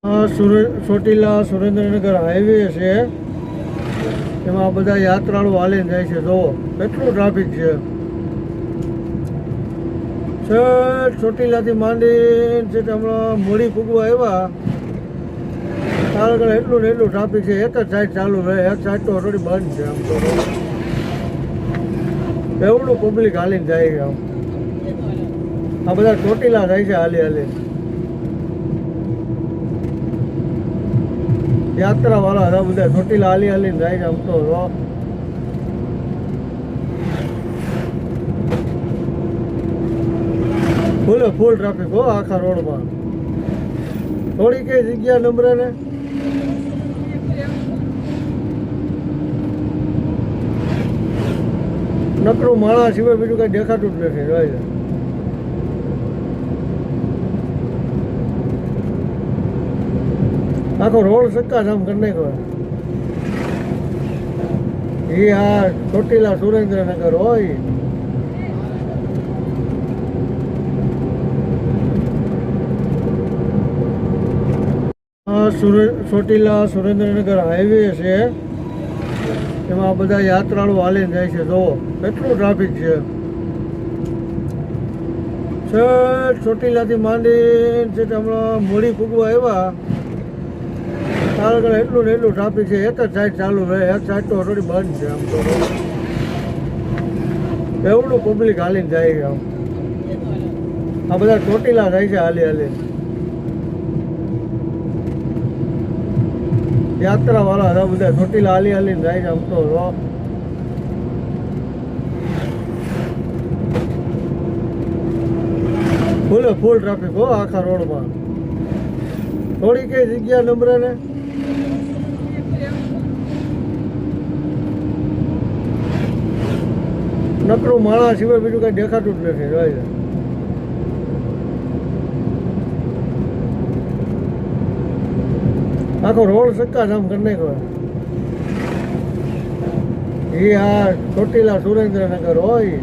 Chotila Surendranagar highway છે, એમાં બધા યાત્રાળુ હાલીને જાય છે. જુઓ કેટલું ટ્રાફિક છે. ચોટીલાથી માંડી છે હમણાં મોડી ફૂગવા આવ્યા આગળ એટલું ને એટલું ટ્રાફિક છે. એક જ સાઈડ ચાલુ રહે, એક સાઈડ તો ઓલરેડી બંધ છે. આમ તો એવડું પબ્લિક હાલીને જાય છે. આ બધા ચોટીલા જાય છે હાલી હાલી. યાત્રા વાળા હતા બધા ચોટીલા હાલી હાલીને જાય છે. આમ તો ફૂલ ટ્રાફિક હો આખા રોડમાં. થોડી કઈ જગ્યા નંબરે ને નકરું માળા સિવાય બીજું કઈ દેખાતું જ નથી. જોઈ આખો રોડ સક્કા જામ કરી નાખ્યો. એ આ ચોટીલા સુરેન્દ્રનગર હોય. ચોટીલા સુરેન્દ્રનગર હાઈવે છે, એમાં બધા યાત્રાળુ હાલીને જાય છે. જુઓ કેટલું ટ્રાફિક છે. ચોટીલાથી માંડી છે હમણાં મોડી ફૂગવા આવ્યા આગળ એટલું ને એટલું ટ્રાફિક છે. એક જ સાઈડ ચાલુ રહે, એક સાઈડ તો ઓલરેડી બંધ છે. આમ તો એવડું પબ્લિક હાલીને જાય છે. આ બધા ચોટીલા જાય છે હાલી હાલી. યાત્રા વાળા હતા બધા ચોટીલા હાલી હાલીને જાય છે. આમ તો ફૂલ ટ્રાફિક હો આખા રોડમાં. થોડી કઈ જગ્યા નંબરે ને નકરું માળા સિવાય બીજું કઈ દેખાતું જ નથી. જોઈ આખો રોડ સક્કા જામ કરી નાખ્યો. એ આ ચોટીલા સુરેન્દ્રનગર હોય.